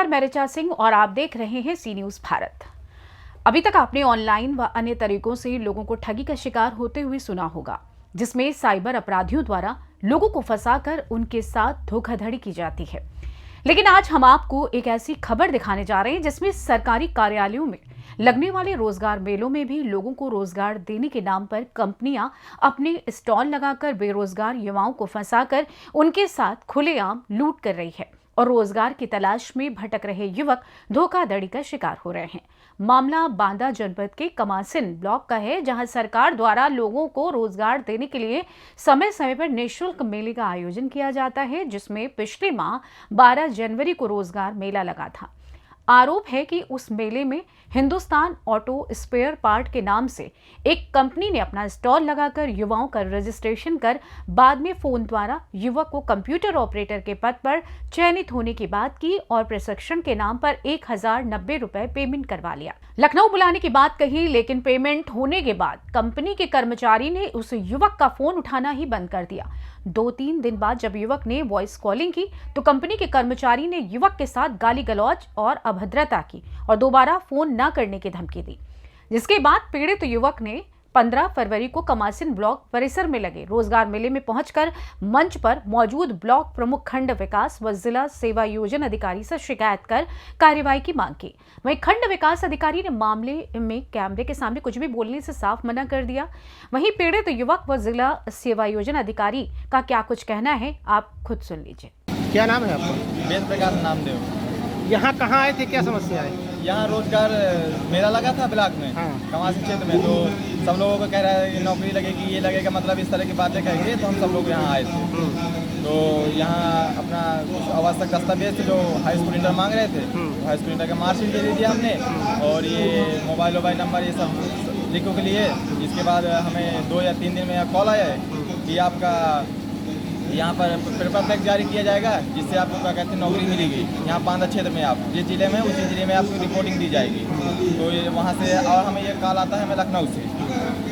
नमस्कार, मैं ऋचा सिंह और आप देख रहे हैं सी न्यूज़ भारत। अभी तक आपने ऑनलाइन व अन्य तरीकों से लोगों को ठगी का शिकार होते हुए सुना होगा, जिसमें साइबर अपराधियों द्वारा लोगों को फंसाकर उनके साथ धोखाधड़ी की जाती है। लेकिन आज हम आपको एक ऐसी खबर दिखाने जा रहे हैं जिसमें सरकारी कार्यालयों में लगने वाले रोजगार मेलों में भी लोगों को रोजगार देने के नाम पर कंपनियां अपने स्टॉल लगाकर बेरोजगार युवाओं को फंसाकर उनके साथ खुलेआम लूट कर रही है और रोजगार की तलाश में भटक रहे युवक धोखाधड़ी का शिकार हो रहे हैं। मामला बांदा जनपद के कमासिन ब्लॉक का है, जहां सरकार द्वारा लोगों को रोजगार देने के लिए समय समय पर निःशुल्क मेले का आयोजन किया जाता है, जिसमें पिछले माह 12 जनवरी को रोजगार मेला लगा था। आरोप है कि उस मेले में हिंदुस्तान ऑटो स्पेयर पार्ट के नाम से एक कंपनी ने अपना स्टॉल लगाकर युवाओं का रजिस्ट्रेशन कर बाद में फोन द्वारा युवक को कंप्यूटर ऑपरेटर के पद पर चयनित होने की बात की और प्रशिक्षण के नाम पर 1090 रुपए पेमेंट करवा लिया। लखनऊ बुलाने की बात कही, लेकिन पेमेंट होने के बाद कंपनी के कर्मचारी ने उस युवक का फोन उठाना ही बंद कर दिया। 2-3 दिन बाद जब युवक ने वॉइस कॉलिंग की तो कंपनी के कर्मचारी ने युवक के साथ गाली गलौज और अभद्रता की और दोबारा फोन न करने की धमकी दी, जिसके बाद पीड़ित युवक ने 15 फरवरी को कमासिन ब्लॉक परिसर में लगे रोजगार मेले में पहुंचकर मंच पर मौजूद ब्लॉक प्रमुख खंड विकास व जिला सेवा योजना अधिकारी से शिकायत कर कार्रवाई की मांग की। वहीं खंड विकास अधिकारी ने मामले में कैमरे के सामने कुछ भी बोलने से साफ मना कर दिया। वहीं पीड़ित युवक व जिला सेवा योजना अधिकारी का क्या कुछ कहना है, आप खुद सुन लीजिए। क्या नाम है आपका? वेद प्रकाश नामदेव। यहाँ कहाँ आए थे, क्या समस्या है? यहाँ रोजगार मेला लगा था ब्लॉक में, हाँ। कमासी क्षेत्र में। तो सब लोगों को कह रहा है कि नौकरी लगेगी, ये लगेगा, मतलब इस तरह की बातें कहेंगे। तो हम सब लोग यहाँ आए थे। तो यहाँ अपना कुछ आवश्यक दस्तावेज जो हाई स्कूल इंटर मांग रहे थे, हाई स्कूल इंटर का मार्कशीट दे दिया हमने, और ये मोबाइल नंबर ये सब लिखो के लिए। इसके बाद हमें 2 या 3 दिन में कॉल आया है कि आपका यहाँ पर पेपर टैग जारी किया जाएगा, जिससे आपको क्या कहते हैं नौकरी मिलेगी। यहाँ बांदा क्षेत्र में आप जिस जिले में उसी जिले में आपको रिपोर्टिंग दी जाएगी। तो ये वहाँ से, और हमें ये कॉल आता है हमें लखनऊ से,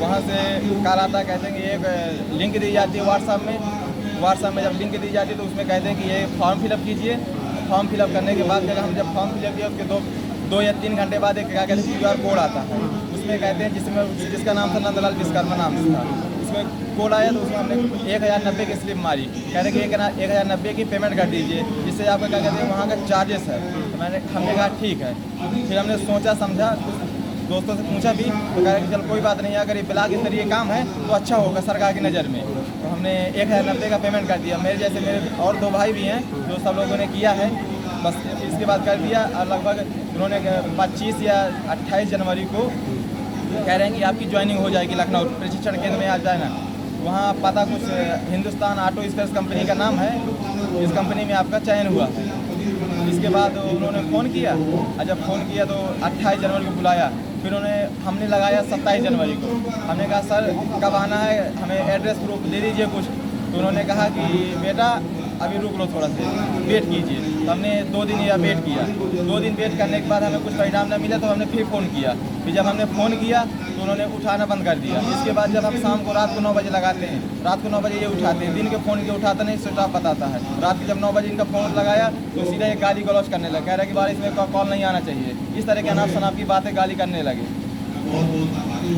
वहाँ से कॉल आता है, कहते हैं कि एक लिंक दी जाती है व्हाट्सएप में जब लिंक दी जाती है तो उसमें कहते हैं कि ये फॉर्म फिलअप कीजिए। फॉर्म फिलअप करने के बाद हम जब फॉर्म फिलअप किया उसके 2 या 3 घंटे बाद एक क्या कहते हैं QR कोड आता है। उसमें कहते हैं जिसका नाम था नंदलाल विश्वकर्मा नाम था, उसमें कोड आया तो उसमें हमने 1090 की स्लिप मारी। कह रहे कि 1090 की पेमेंट कर दीजिए, जिससे आपका क्या कहते हैं वहाँ का चार्जेस है। तो हमने कहा ठीक है। फिर हमने सोचा समझा, दोस्तों से पूछा भी, तो कह रहे कि चल कोई बात नहीं, अगर ये ब्लॉक के जरिए काम है तो अच्छा होगा सरकार की नज़र में। तो हमने 1090 का पेमेंट कर दिया। मेरे जैसे मेरे और 2 भाई भी हैं जो सब लोगों ने किया है, बस इसके बाद कर दिया। और लगभग उन्होंने 25 या 28 जनवरी को कह रहे हैं कि आपकी ज्वाइनिंग हो जाएगी लखनऊ प्रशिक्षण केंद्र में। आ जाए ना, वहाँ पता कुछ हिंदुस्तान ऑटो स्पेयर कंपनी का नाम है, इस कंपनी में आपका चयन हुआ। इसके बाद उन्होंने फ़ोन किया, और जब फ़ोन किया तो 28 जनवरी को बुलाया। फिर हमने लगाया 27 जनवरी को। हमने कहा सर कब आना है, हमें एड्रेस प्रूफ दे दीजिए कुछ। तो उन्होंने कहा कि बेटा अभी रुक लो, थोड़ा सा वेट कीजिए। तो हमने 2 दिन या वेट किया। 2 दिन वेट करने के बाद हमें कुछ परिणाम न मिला तो हमने फिर फ़ोन किया। फिर जब हमने फ़ोन किया तो उन्होंने उठाना बंद कर दिया। इसके बाद जब हम शाम को रात को 9 बजे लगाते हैं, रात को 9 बजे ये उठाते हैं, दिन के फ़ोन के उठाता नहीं, स्विच ऑफ बताता है। रात के जब 9 बजे इनका फ़ोन लगाया तो सीधा एक गाली गलौज करने लगा, कह रहा है कि बारिश में कॉल नहीं आना चाहिए। इस तरह के अनाप शनाप की बातें गाली करने लगे।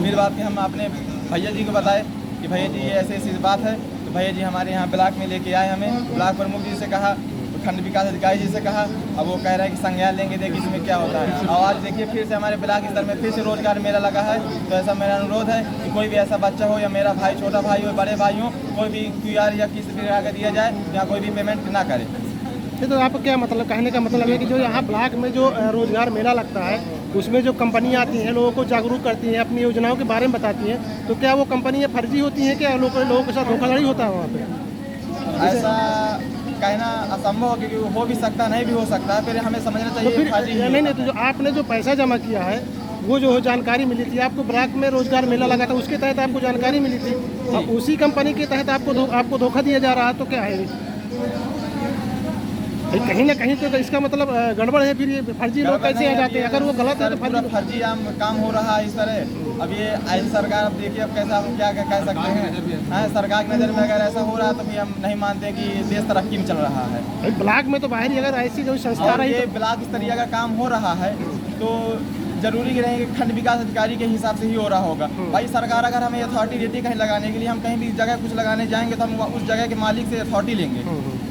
फिर बात के हम अपने भैया जी को बताए कि भैया जी ये ऐसी ऐसी बात है। तो भैया जी हमारे यहाँ ब्लॉक में लेके आए, हमें ब्लॉक प्रमुख जी से कहा, खंड विकास अधिकारी जी से कहा। अब वो कह रहा है कि संज्ञान लेंगे, देखिए इसमें क्या होता है। और आज देखिए फिर से हमारे ब्लॉक स्तर में फिर से रोजगार मेला लगा है। तो ऐसा मेरा अनुरोध है कि कोई भी ऐसा बच्चा हो या मेरा भाई, छोटा भाई हो, बड़े भाई हो, कोई भी QR या किसी प्रकार का दिया जाए, या कोई भी पेमेंट ना करे। तो आपको क्या मतलब कहने का मतलब है कि जो यहाँ ब्लॉक में जो रोजगार मेला लगता है उसमें जो कंपनियाँ आती हैं, लोगों को जागरूक करती हैं, अपनी योजनाओं के बारे में बताती हैं, तो क्या वो कंपनियाँ फर्जी होती हैं? क्या लोगों के साथ धोखाधड़ी होता है वहाँ पे? ऐसा कहना असंभव है, क्योंकि हो भी सकता, नहीं भी हो सकता है। फिर हमें समझना चाहिए। तो फिर नहीं, तो जो आपने जो पैसा जमा किया है वो जो जानकारी मिली थी आपको, ब्लॉक में रोजगार मेला लगा था उसके तहत आपको जानकारी मिली थी, अब उसी कंपनी के तहत आपको धोखा दिया जा रहा है, तो क्या है? कहीं ना कहीं तो इसका मतलब गड़बड़ है। फिर ये फर्जी लोग कैसे आ जाते हैं? अगर वो गलत है तो फर्जी काम हो रहा है इस तरह। अब ये ऐसी सरकार, अब देखिए अब कैसा, हम क्या कह सकते हैं। हाँ, सरकार की नज़र में अगर ऐसा हो रहा है तो भी हम नहीं मानते कि देश तरक्की में चल रहा है। भाई ब्लॉक में तो बाहर ही अगर ऐसी जो संस्था और रही ये ब्लॉक स्तरीय अगर काम हो रहा है तो जरूरी नहीं कि खंड विकास अधिकारी के हिसाब से ही हो रहा होगा। भाई सरकार अगर हमें अथॉरिटी देती है कहीं लगाने के लिए, हम कहीं भी जगह कुछ लगाने जाएंगे तो हम उस जगह के मालिक से अथॉरिटी लेंगे,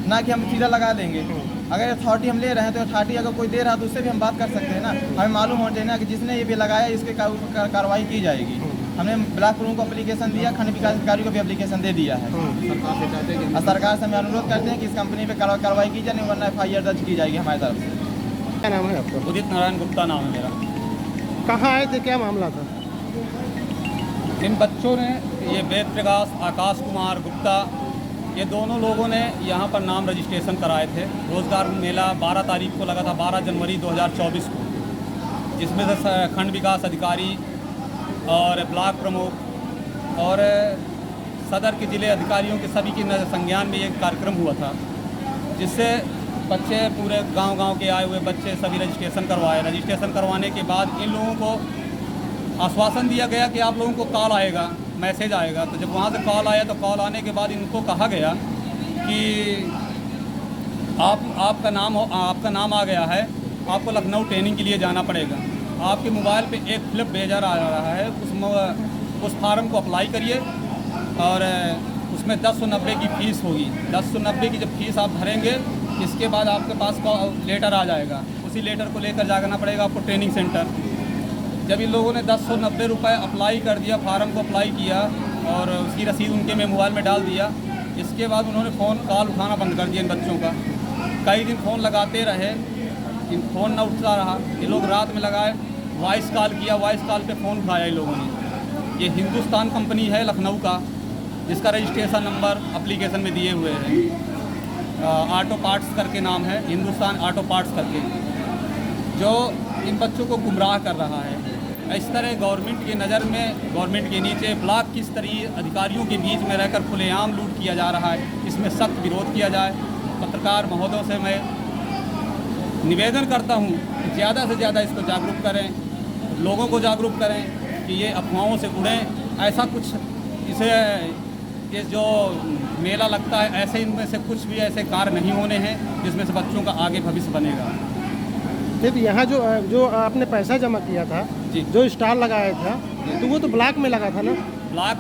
ना कि हम सीधा लगा देंगे। अगर अथॉरिटी हम ले रहे हैं तो अथॉरिटी अगर कोई दे रहा है तो उससे भी हम बात कर सकते हैं ना। हमें मालूम होना चाहिए ना कि जिसने ये भी लगाया इसके कार्रवाई की जाएगी। हमने ब्लॉक प्रमुख को एप्लीकेशन दिया, खंड विकास अधिकारी को भी एप्लीकेशन दे दिया है। और सरकार से हम अनुरोध करते हैं कि इस कंपनी पे कार्रवाई की जाए, वरना FIR दर्ज की जाएगी हमारी तरफ से। क्या नाम है आपका? उदित नारायण गुप्ता नाम है मेरा। कहाँ आए थे, क्या मामला था? इन बच्चों ने, ये वेद प्रकाश, आकाश कुमार गुप्ता, ये दोनों लोगों ने यहाँ पर नाम रजिस्ट्रेशन कराए थे। रोज़गार मेला 12 तारीख को लगा था, 12 जनवरी 2024 को, जिसमें से खंड विकास अधिकारी और ब्लॉक प्रमुख और सदर के ज़िले अधिकारियों के सभी के संज्ञान में एक कार्यक्रम हुआ था, जिससे बच्चे, पूरे गांव के आए हुए बच्चे सभी रजिस्ट्रेशन करवाए। रजिस्ट्रेशन करवाने के बाद इन लोगों को आश्वासन दिया गया कि आप लोगों को कॉल आएगा, मैसेज आएगा। तो जब वहाँ से कॉल आया तो कॉल आने के बाद इनको कहा गया कि आपका नाम आ गया है, आपको लखनऊ ट्रेनिंग के लिए जाना पड़ेगा। आपके मोबाइल पे एक फ्लिप भेजा आ रहा है, उस फार्म को अप्लाई करिए और उसमें 1090 की फ़ीस होगी। 1090 की जब फीस आप भरेंगे, इसके बाद आपके पास लेटर आ जाएगा। उसी लेटर को लेकर जाना पड़ेगा आपको ट्रेनिंग सेंटर। जब इन लोगों ने 1090 रुपये अप्लाई कर दिया, फार्म को अप्लाई किया और उसकी रसीद उनके में मोबाइल में डाल दिया, इसके बाद उन्होंने कॉल उठाना बंद कर दिया इन बच्चों का। कई दिन फ़ोन लगाते रहे, इन फ़ोन न उठता रहा। ये लोग रात में लगाए, वॉइस कॉल किया, वॉइस कॉल पे फ़ोन उठाया इन लोगों ने। ये हिंदुस्तान कंपनी है लखनऊ का, जिसका रजिस्ट्रेशन नंबर एप्लीकेशन में दिए हुए हैं। ऑटो पार्ट्स करके नाम है, हिंदुस्तान ऑटो पार्ट्स करके, जो इन बच्चों को गुमराह कर रहा है। इस तरह गवर्नमेंट की नज़र में, गवर्नमेंट के नीचे ब्लॉक की स्तरीय अधिकारियों के बीच में रहकर खुलेआम लूट किया जा रहा है। इसमें सख्त विरोध किया जाए। पत्रकार महोदयों से मैं निवेदन करता हूं कि ज़्यादा से ज़्यादा इसको जागरूक करें, लोगों को जागरूक करें कि ये अफवाहों से उड़ें। ऐसा कुछ ये जो मेला लगता है, ऐसे इनमें से कुछ भी ऐसे कार्य नहीं होने हैं जिसमें से बच्चों का आगे भविष्य बनेगा। तो यहाँ जो आपने पैसा जमा किया था, जो स्टॉल लगाया था, तो वो तो ब्लॉक में लगा था ना? ब्लॉक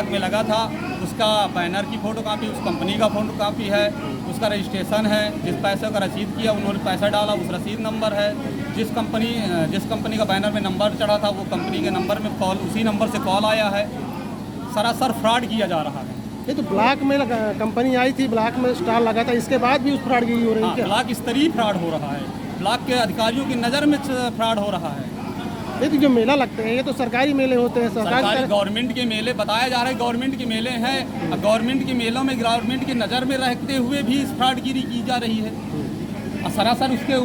में लगा था। उसका बैनर की फ़ोटोकॉपी, उस कंपनी का फ़ोटोकॉपी है, उसका रजिस्ट्रेशन है। जिस पैसे का रसीद किया उन्होंने पैसा डाला, उस रसीद नंबर है। जिस कंपनी का बैनर में नंबर चढ़ा था, वो कंपनी के नंबर में उसी नंबर से कॉल आया है। सरासर फ्रॉड किया जा रहा है। ये तो ब्लॉक में कंपनी आई थी, ब्लॉक में स्टॉल लगा था, इसके बाद भी उस फ्रॉड की हो रही है क्या? ब्लॉक स्तरीय फ्रॉड हो रहा है, ब्लॉक के अधिकारियों की नज़र में फ्रॉड हो रहा है। ये तो जो मेला लगते हैं, ये तो सरकारी मेले होते हैं, सरकारी गवर्नमेंट के मेले बताया जा रहा है, गवर्नमेंट के मेले हैं। गवर्नमेंट के मेलों में गवर्नमेंट की नज़र में रहते हुए भी इस फ्रॉडगिरी की जा रही है। और सरासर उसके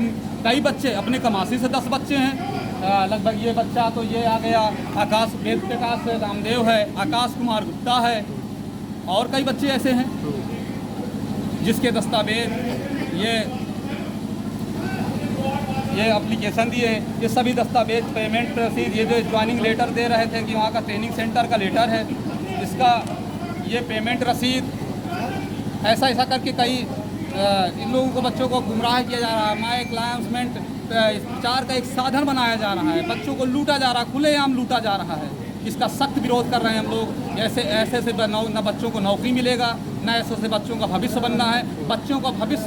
कई बच्चे, अपने कमासी से 10 बच्चे हैं लगभग। ये बच्चा तो ये आ गया, आकाश वेद प्रकाश रामदेव है, आकाश कुमार गुप्ता है, और कई बच्चे ऐसे हैं जिसके दस्तावेज ये एप्लीकेशन दिए। ये सभी दस्तावेज, पेमेंट रसीद, ये जो ज्वाइनिंग लेटर दे रहे थे कि वहाँ का ट्रेनिंग सेंटर का लेटर है, इसका ये पेमेंट रसीद, ऐसा करके कई इन लोगों को, बच्चों को गुमराह किया जा रहा है। माई क्लाइंसमेंट प्रचार का एक साधन बनाया जा रहा है, बच्चों को लूटा जा रहा है, खुलेआम लूटा जा रहा है। इसका सख्त विरोध कर रहे हैं हम लोग। ऐसे से न बच्चों को नौकरी मिलेगा, न ऐसे से बच्चों का भविष्य बनना है। बच्चों का भविष्य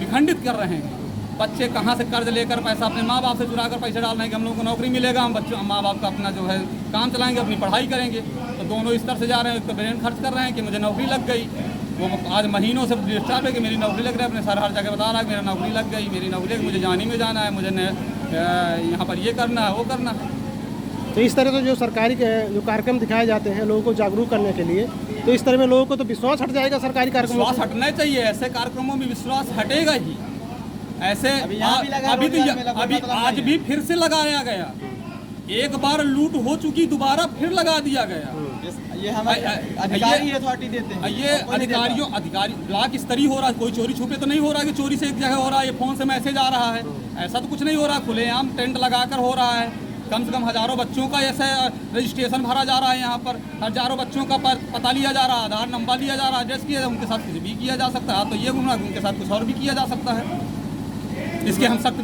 विखंडित कर रहे हैं। बच्चे कहाँ से कर्ज लेकर पैसा अपने माँ बाप से चुरा कर पैसे डाल रहे हैं कि हम लोगों को नौकरी मिलेगा, हम माँ बाप का अपना जो है काम चलाएंगे, अपनी पढ़ाई करेंगे। तो दोनों स्तर से जा रहे हैं। तो ब्रेन खर्च कर रहे हैं कि मुझे नौकरी लग गई, वो आज महीनों से डिस्टर्ब है कि मेरी नौकरी लग रही है, अपने सर हर जगह बता रहा है कि मेरी नौकरी लग गई, मेरी नौकरी लग, मुझे जानी में जाना है, मुझे यहाँ पर ये करना है, वो करना है। तो इस तरह से जो सरकारी जो कार्यक्रम दिखाए जाते हैं लोगों को जागरूक करने के लिए, तो इस तरह में लोगों को तो विश्वास हट जाएगा सरकारी कार्यक्रमों से। विश्वास हटना चाहिए, ऐसे कार्यक्रमों में विश्वास हटेगा ही। ऐसे अभी आज भी फिर से लगाया गया, एक बार लूट हो चुकी, दोबारा फिर लगा दिया गया। ये हमारे अधिकारी अथॉरिटी देते हैं, ये अधिकारी ब्लॉक स्तरीय हो रहा है। कोई चोरी छुपे तो नहीं हो रहा है कि चोरी से एक जगह हो रहा है, ये फ़ोन से मैसेज आ रहा है, ऐसा तो कुछ नहीं हो रहा। खुलेआम टेंट लगाकर हो रहा है, कम से कम हज़ारों बच्चों का ऐसे रजिस्ट्रेशन भरा जा रहा है यहाँ पर, हज़ारों बच्चों का पता लिया जा रहा है, आधार नंबर लिया जा रहा है, एड्रेस किया जा रहा है, उनके साथ कुछ भी किया जा सकता है। तो ये गुमराह, उनके साथ कुछ और भी किया जा सकता है। इसके हम सख्त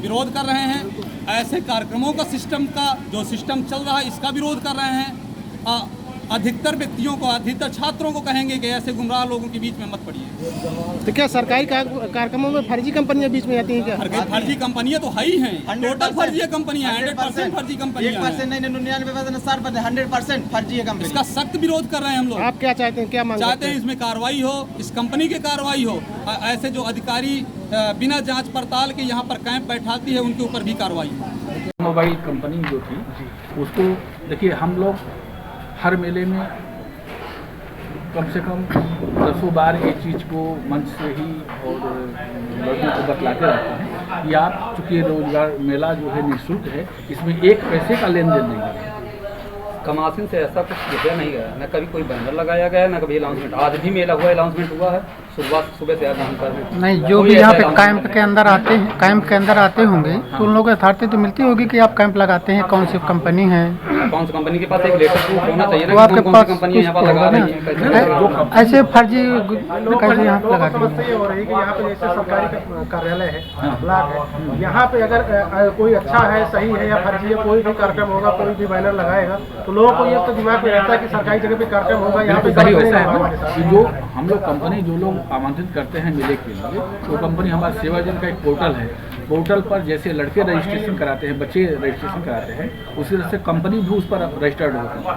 विरोध कर रहे हैं। ऐसे कार्यक्रमों का सिस्टम का जो सिस्टम चल रहा है इसका विरोध कर रहे हैं। अधिकतर व्यक्तियों को, अधिकतर छात्रों को कहेंगे कि ऐसे गुमराह लोगों के बीच में मत पड़िए। तो क्या सरकारी कार्यक्रमों में फर्जी कंपनियां बीच में आती हैं क्या? फर्जी कंपनियां तो है ही हैं, टोटल फर्जी कंपनियां, 100% फर्जी कंपनियां, 1% नहीं, 99% 100% फर्जी है कंपनी। इसका सख्त विरोध कर रहे हैं हम लोग। आप क्या चाहते हैं, क्या मांग चाहते हैं इसमें कार्रवाई हो, इस कंपनी की कार्रवाई हो। ऐसे जो अधिकारी बिना जांच पड़ताल के यहाँ पर कैंप बैठाती है उनके ऊपर भी कार्रवाई हो। मोबाइल कंपनी जो थी उसको देखिए, हम लोग हर मेले में कम से कम 10 बार ये चीज़ को मंच से ही और लोगों को बतलाते रहते हैं कि आप चूँकि रोजगार मेला जो है निःशुल्क है, इसमें एक पैसे का लेन देन नहीं है। कमासिन से ऐसा कुछ दिखा नहीं गया, न कभी कोई बैनर लगाया गया, न कभी अनाउंसमेंट। आज भी मेला हुआ, अनाउंसमेंट हुआ है सुबह से आज हम कर रहे हैं। नहीं, जो भी यहाँ पे कैंप के अंदर आते होंगे तो उन लोगों को अथॉरिटी तो मिलती होगी कि आप कैंप लगाते हैं, कौन सी कंपनी है, कौन सी कंपनी के पास एक लेटर प्रूफ होना चाहिए तो ना, आपके कौन पास सी कंपनी यहाँ पर लगा रही है। ऐसे फर्जी कैसे यहाँ पे लगाते हैं? समस्या ये हो रही है कि यहाँ पे जैसे सरकारी कार्यालय है, ब्लॉक है, यहाँ पे अगर कोई अच्छा है, सही है या फर्जी है, कोई भी कार्यक्रम होगा, कोई भी बैनर लगाएगा तो लोगों को ये तो दिमाग में रहता है कि सरकारी जगह पे कार्यक्रम होगा, यहाँ पे सही ऐसा है कि जो हम लोग कंपनी जो लोग आमंत्रित करते हैं मेले के लिए, तो कंपनी हमारा सेवाजन का एक पोर्टल है। पोर्टल पर जैसे लड़के रजिस्ट्रेशन कराते हैं, बच्चे रजिस्ट्रेशन कराते हैं, उसी तरह से कंपनी भी उस पर रजिस्टर्ड होती है।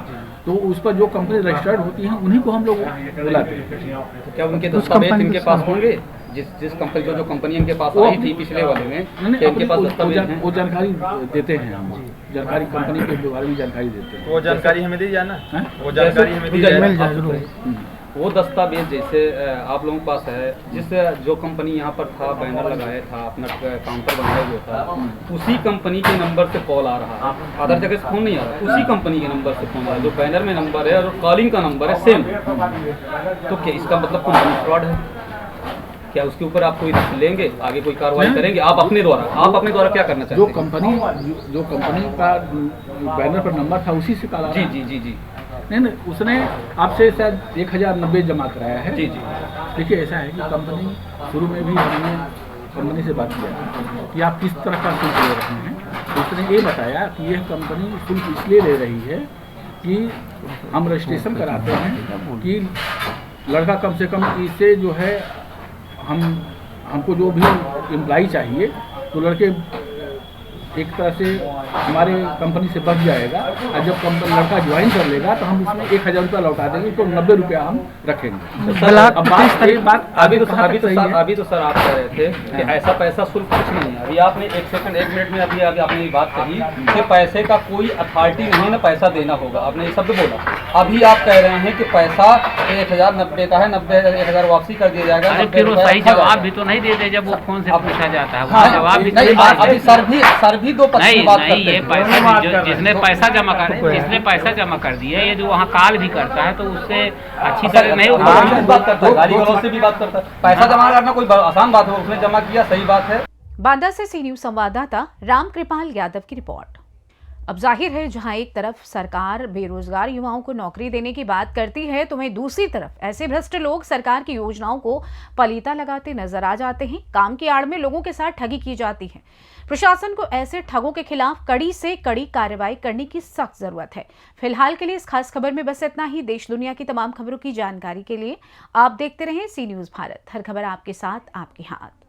तो उस पर जो कंपनी रजिस्टर्ड होती है उन्हीं को हम लोग बुलाते हैं। तो क्या उनके दस्तावेज इनके पास होंगे? जिस कंपनी जो कंपनी इनके पास आई थी पिछले वाले में, इनके पास दस्तावेज हैं? वो जानकारी देते हैं, हम जानकारी कंपनी के बारे में जानकारी देते हैं। वो जानकारी हमें दी जाना, वो जानकारी हमें दी जाए। वो दस्तावेज जैसे आप लोगों के पास है, जिस जो कंपनी यहाँ पर था, बैनर लगाया था, अपना काउंटर बनाया हुआ था, उसी कंपनी के नंबर से कॉल आ रहा है, अदर जगह से फोन नहीं आ रहा, उसी कंपनी के नंबर से फोन आ रहा है। जो बैनर में नंबर है और कॉलिंग का नंबर है सेम। तो क्या इसका मतलब कंपनी फ्रॉड है? क्या उसके ऊपर आप कोई लेंगे, आगे कोई कार्रवाई करेंगे? आप अपने द्वारा क्या करना चाहते हैं? जो कंपनी का बैनर पर नंबर था उसी से कॉल। जी नहीं, उसने आपसे शायद 1090 जमा कराया है। जी। देखिए, ऐसा है कि कंपनी शुरू में भी हमने कंपनी से बात किया कि आप किस तरह का शुल्क ले रहे हैं। तो उसने ये बताया कि यह कंपनी शुल्क इसलिए ले रही है कि हम रजिस्ट्रेशन कराते हैं कि लड़का कम से कम इससे जो है हमको जो भी एम्प्लॉई चाहिए तो लड़के एक तरह से हमारे कंपनी से बच जाएगा, और जब लड़का ज्वाइन कर लेगा तो हम उसमें 1000 रुपया लौटा देंगे, तो 90 रुपया हम रखेंगे। अभी तो सर आप कह रहे थे कि ऐसा पैसा शुल्क कुछ नहीं है। अभी आपने 1 मिनट में अभी आपने ये बात कही कि पैसे का कोई अथॉरिटी नहीं है, ना पैसा देना होगा, आपने ये शब्द बोला। अभी आप कह रहे हैं कि पैसा 1090 का है, 1000 वापसी कर दिया जाएगा। फिर वो सही जवाब भी तो नहीं देते जब वो फोन से पूछा जाता है, हाँ, जवाब भी अभी सर भी दो पक्ष में बात करते हैं। ये पैसा जिसने पैसा जमा कर दिया, ये जो वहाँ कॉल भी करता है तो उससे अच्छी तरह नहीं हो बात करता है, गाली गलौज से भी बात करता है। पैसा जमा करना कोई आसान बात है, उसने जमा किया, सही बात है। बांदा से सी न्यूज संवाददाता रामकृपाल यादव की रिपोर्ट। अब जाहिर है, जहां एक तरफ सरकार बेरोजगार युवाओं को नौकरी देने की बात करती है, तो वहीं दूसरी तरफ ऐसे भ्रष्ट लोग सरकार की योजनाओं को पलीता लगाते नजर आ जाते हैं। काम की आड़ में लोगों के साथ ठगी की जाती है। प्रशासन को ऐसे ठगों के खिलाफ कड़ी से कड़ी कार्रवाई करने की सख्त जरूरत है। फिलहाल के लिए इस खास खबर में बस इतना ही। देश दुनिया की तमाम खबरों की जानकारी के लिए आप देखते रहें सी न्यूज भारत। हर खबर आपके साथ, आपके हाथ।